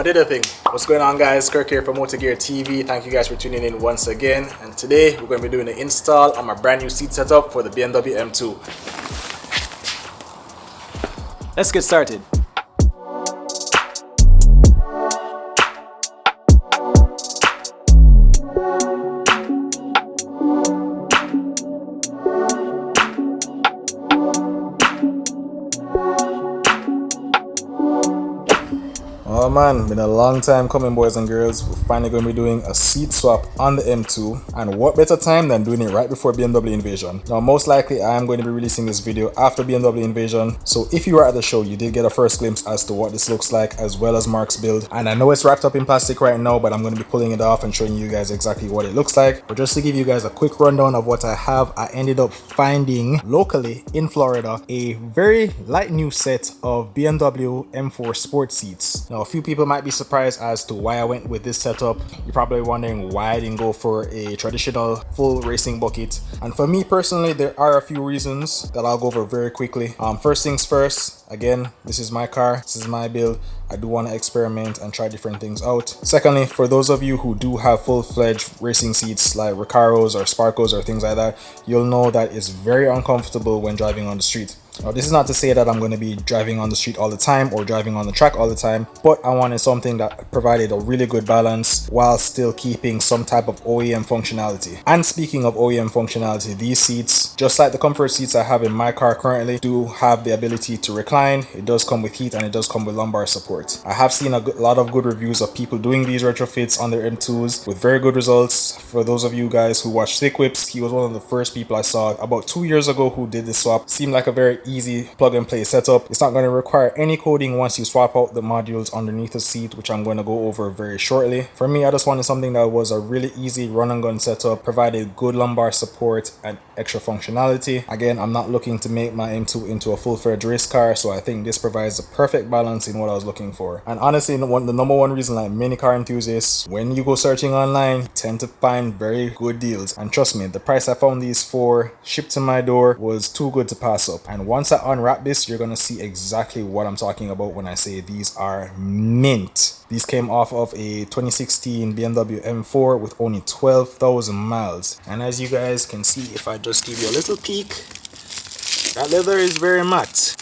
What did I think? What's going on, guys? Kirk here from MotoGear TV. Thank you guys for tuning in once again. And today we're going to be doing an install on my brand new seat setup for the BMW M2. Let's get started. Oh man, been a long time coming, boys and girls. We're finally going to be doing a seat swap on the M2, and what better time than doing it right before BMW Invasion. Now most likely I am going to be releasing this video after BMW Invasion, so if you were at the show you did get a first glimpse as to what this looks like, as well as Mark's build. And I know it's wrapped up in plastic right now, but I'm going to be pulling it off and showing you guys exactly what it looks like. But just to give you guys a quick rundown of what I have, I ended up finding locally in Florida a very light new set of BMW M4 sport seats. Now a few people might be surprised as to why I went with this setup. You're probably wondering why I didn't go for a traditional full racing bucket. And for me personally, there are a few reasons that I'll go over very quickly. First things first, again, this is my car, this is my build. I do want to experiment and try different things out. Secondly, for those of you who do have full-fledged racing seats like Recaros or Sparcos or things like that, you'll know that it's very uncomfortable when driving on the street. Now, this is not to say that I'm going to be driving on the street all the time or driving on the track all the time, but I wanted something that provided a really good balance while still keeping some type of OEM functionality. And speaking of OEM functionality, these seats, just like the comfort seats I have in my car currently, do have the ability to recline. It does come with heat and it does come with lumbar support. I have seen a lot of good reviews of people doing these retrofits on their M2s with very good results. For those of you guys who watch Slick Whips, he was one of the first people I saw about 2 years ago who did this swap. Seemed like a very easy plug and play setup. It's not going to require any coding once you swap out the modules underneath the seat, which I'm going to go over very shortly. For me, I just wanted something that was a really easy run and gun setup, provided good lumbar support and extra functionality. Again, I'm not looking to make my M2 into a full-fledged race car, so I think this provides the perfect balance in what I was looking for. And honestly, the number one reason, like many car enthusiasts, when you go searching online, you tend to find very good deals. And trust me, the price I found these for shipped to my door was too good to pass up. And once I unwrap this, you're gonna see exactly what I'm talking about when I say these are mint. These came off of a 2016 BMW M4 with only 12,000 miles. And as you guys can see, if I just give you a little peek, that leather is very matte.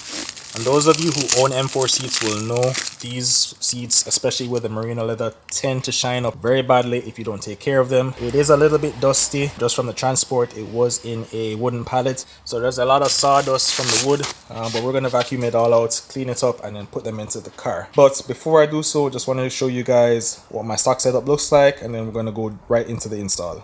And those of you who own M4 seats will know these seats, especially with the merino leather, tend to shine up very badly if you don't take care of them. It is a little bit dusty just from the transport. It was in a wooden pallet, so there's a lot of sawdust from the wood, but we're going to vacuum it all out, clean it up, and then put them into the car. But before I do so, just wanted to show you guys what my stock setup looks like, and then we're going to go right into the install.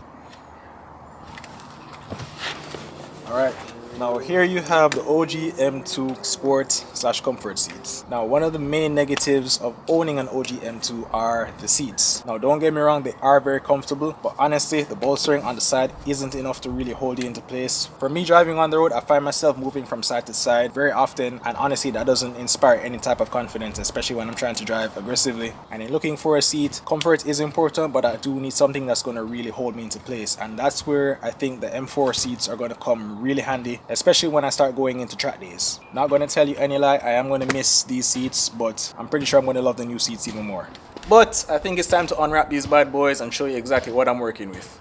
Alright. Now here you have the OG M2 Sport / Comfort seats. Now one of the main negatives of owning an OG M2 are the seats. Now don't get me wrong, they are very comfortable, but honestly the bolstering on the side isn't enough to really hold you into place. For me, driving on the road, I find myself moving from side to side very often, and honestly that doesn't inspire any type of confidence, especially when I'm trying to drive aggressively. And in looking for a seat, comfort is important, but I do need something that's going to really hold me into place, and that's where I think the M4 seats are going to come really handy, especially when I start going into track days. Not going to tell you any lie, I am going to miss these seats, but I'm pretty sure I'm going to love the new seats even more. But I think it's time to unwrap these bad boys and show you exactly what I'm working with.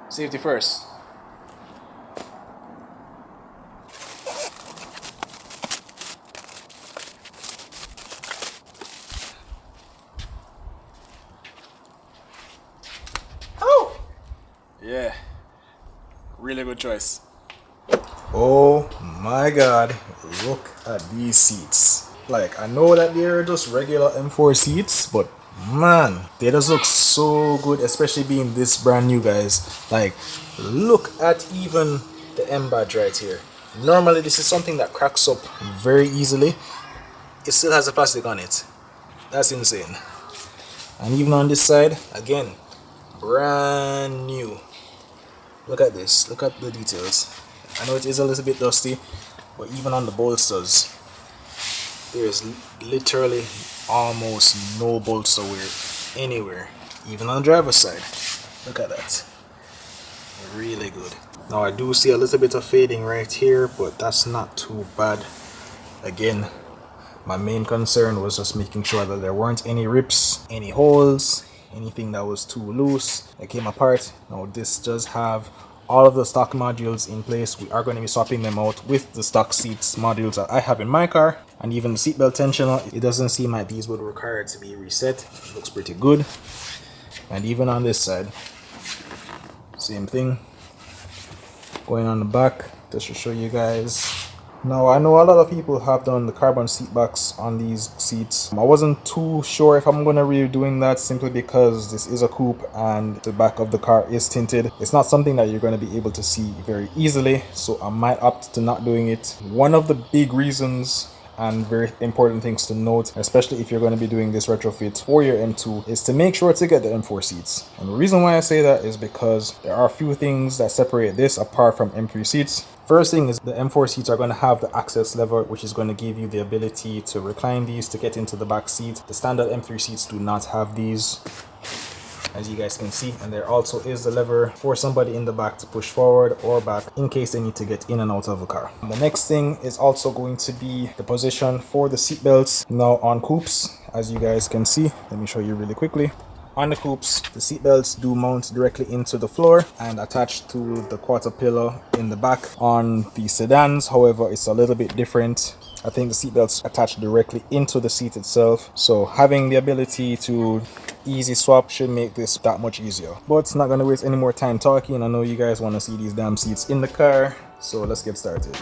Safety first. Oh! Yeah. Really good choice. Oh my god, look at these seats. Like, I know that they're just regular M4 seats, but man, they just look so good, especially being this brand new, guys. Like, look at even the M badge right here. Normally this is something that cracks up very easily. It still has a plastic on it. That's insane. And even on this side, again, brand new. Look at this, look at the details. I know it is a little bit dusty, but even on the bolsters, there's literally almost no bolster wear anywhere, even on the driver's side. Look at that. Really good. Now I do see a little bit of fading right here, but that's not too bad. Again, My main concern was just making sure that there weren't any rips, any holes, anything that was too loose that came apart. Now this does have all of the stock modules in place. We are going to be swapping them out with the stock seats modules that I have in my car. And even the seatbelt tensioner, it doesn't seem like these would require to be reset. It looks pretty good. And even on this side, same thing. Going on the back, just to show you guys. Now, I know a lot of people have done the carbon seat backs on these seats. I wasn't too sure if I'm going to be doing that simply because this is a coupe and the back of the car is tinted. It's not something that you're going to be able to see very easily, so I might opt to not doing it. One of the big reasons and very important things to note, especially if you're going to be doing this retrofit for your M2, is to make sure to get the M4 seats. And the reason why I say that is because there are a few things that separate this apart from M3 seats. First thing is the M4 seats are going to have the access lever, which is going to give you the ability to recline these to get into the back seat. The standard M3 seats do not have these, as you guys can see, and there also is the lever for somebody in the back to push forward or back in case they need to get in and out of the car. And the next thing is also going to be the position for the seat belts. Now on coupes, as you guys can see, let me show you really quickly. On the coupes, the seat belts do mount directly into the floor and attach to the quarter pillar in the back. On the sedans, however, it's a little bit different. I think the seat belts attach directly into the seat itself, so having the ability to easy swap should make this that much easier. But it's not gonna waste any more time talking. I know you guys want to see these damn seats in the car, so let's get started.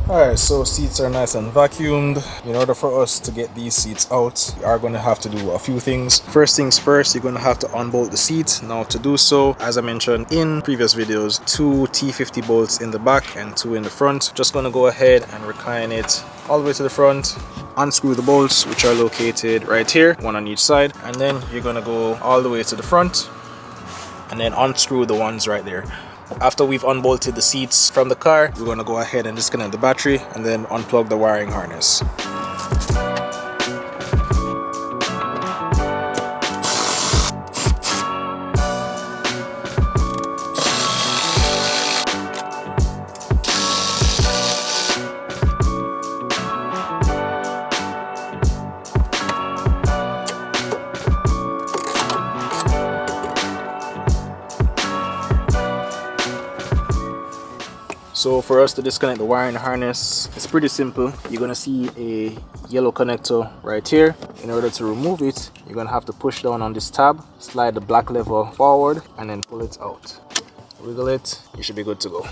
Alright, so seats are nice and vacuumed. In order for us to get these seats out, we are going to have to do a few things. First things first, you're going to have to unbolt the seat. Now to do so, as I mentioned in previous videos, 2 T50 bolts in the back and 2 in the front. Just going to go ahead and recline it all the way to the front. Unscrew the bolts, which are located right here, one on each side, and then you're going to go all the way to the front and then unscrew the ones right there. After we've unbolted the seats from the car, we're going to go ahead and disconnect the battery and then unplug the wiring harness. So for us to disconnect the wiring harness, it's pretty simple. You're gonna see a yellow connector right here. In order to remove it, you're gonna have to push down on this tab, slide the black lever forward, and then pull it out. Wiggle it, you should be good to go.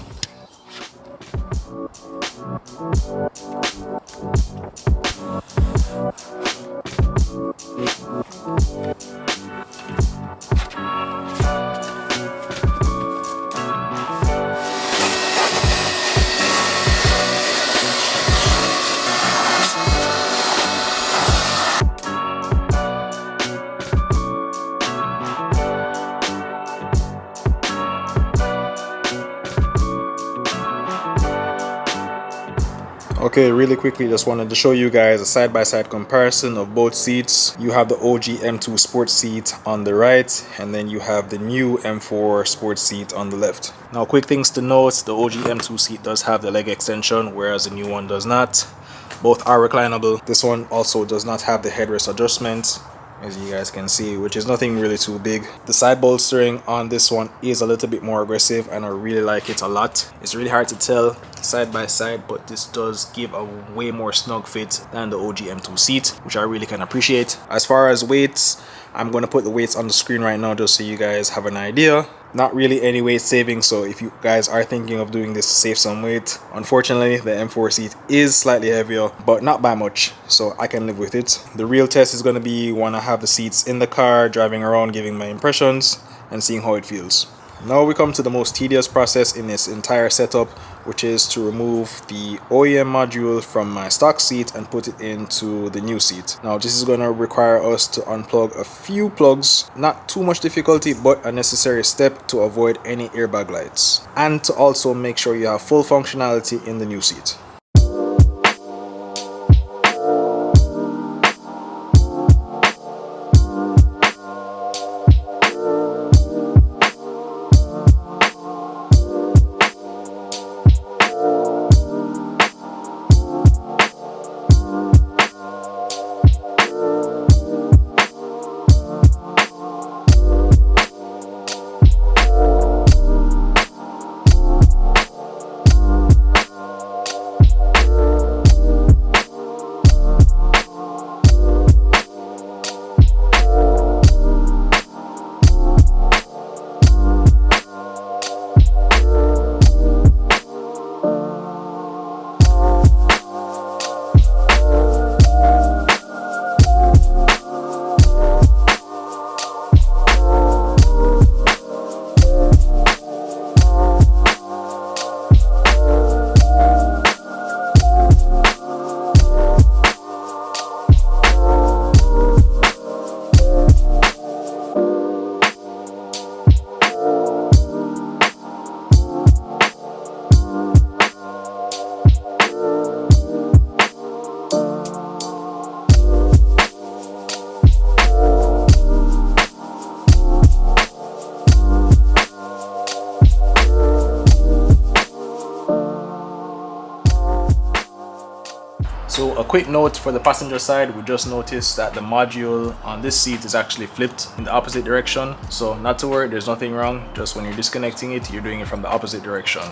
Okay, really quickly, just wanted to show you guys a side-by-side comparison of both seats. You have the OG M2 sports seat on the right, and then you have the new M4 sports seat on the left. Now, quick things to note, the OG M2 seat does have the leg extension, whereas the new one does not. Both are reclinable. This one also does not have the headrest adjustment, as you guys can see, which is nothing really too big. The side bolstering on this one is a little bit more aggressive, and I really like it a lot. It's really hard to tell side by side, but this does give a way more snug fit than the OG M2 seat, which I really can appreciate. As far as weights, I'm going to put the weights on the screen right now just so you guys have an idea. Not really any weight saving, so if you guys are thinking of doing this to save some weight, unfortunately the M4 seat is slightly heavier, but not by much, so I can live with it. The real test is going to be when I have the seats in the car, driving around, giving my impressions and seeing how it feels. Now we come to the most tedious process in this entire setup, which is to remove the OEM module from my stock seat and put it into the new seat. Now this is going to require us to unplug a few plugs, not too much difficulty, but a necessary step to avoid any airbag lights, and to also make sure you have full functionality in the new seat. So a quick note for the passenger side, we just noticed that the module on this seat is actually flipped in the opposite direction. So not to worry, there's nothing wrong. Just when you're disconnecting it, you're doing it from the opposite direction.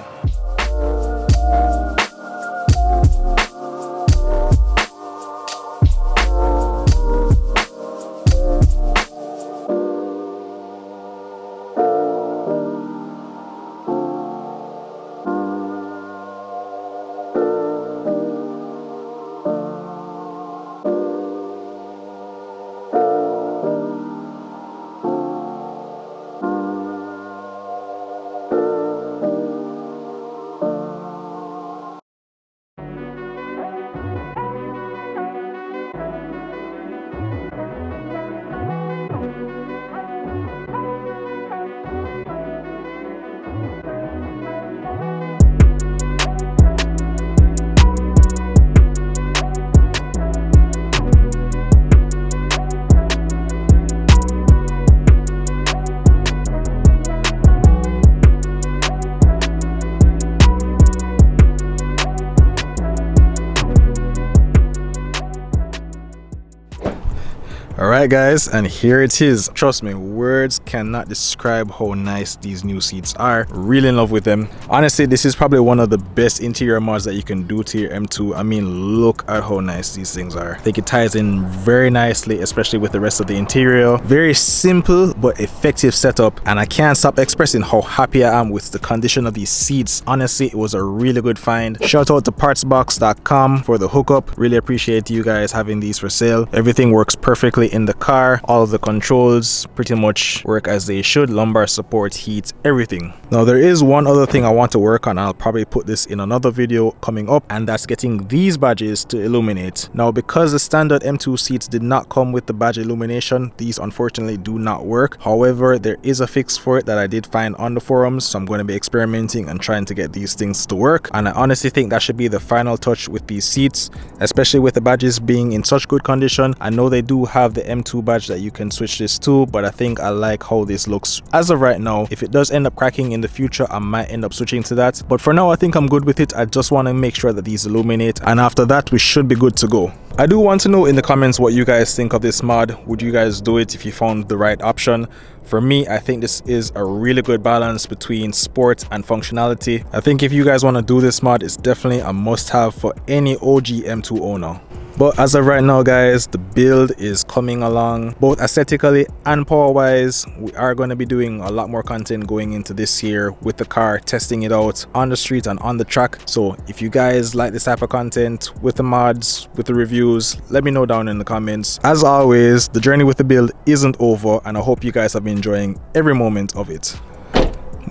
Alright guys, and here it is. Trust me, words cannot describe how nice these new seats are. Really in love with them. Honestly, this is probably one of the best interior mods that you can do to your M2. I mean, look at how nice these things are. I think it ties in very nicely, especially with the rest of the interior. Very simple but effective setup, and I can't stop expressing how happy I am with the condition of these seats. Honestly, it was a really good find. Shout out to partsbox.com for the hookup. Really appreciate you guys having these for sale. Everything works perfectly in the car. All of the controls pretty much work as they should. Lumbar support, heat, everything. Now there is one other thing I want to work on. I'll probably put this in another video coming up, and that's getting these badges to illuminate. Now because the standard M2 seats did not come with the badge illumination, these unfortunately do not work. However, there is a fix for it that I did find on the forums, so I'm going to be experimenting and trying to get these things to work, and I honestly think that should be the final touch with these seats, especially with the badges being in such good condition. I know they do have the M2 badge that you can switch this to, but I think I like how this looks as of right now. If it does end up cracking in the future, I might end up switching to that, but for now I think I'm good with it. I just want to make sure that these illuminate, and after that we should be good to go. I do want to know in the comments what you guys think of this mod. Would you guys do it if you found the right option? For me, I think this is a really good balance between sport and functionality. I think if you guys want to do this mod, it's definitely a must-have for any OG M2 owner. But as of right now guys, the build is coming along both aesthetically and power wise. We are going to be doing a lot more content going into this year with the car, testing it out on the street and on the track. So if you guys like this type of content with the mods, with the reviews, let me know down in the comments. As always, the journey with the build isn't over, and I hope you guys have been enjoying every moment of it.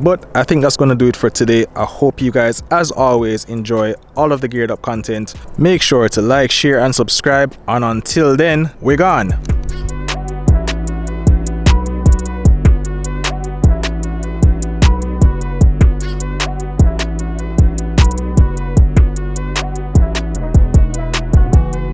But I think that's going to do it for today. I hope you guys, as always, enjoy all of the geared up content. Make sure to like, share and subscribe, and until then, we're gone.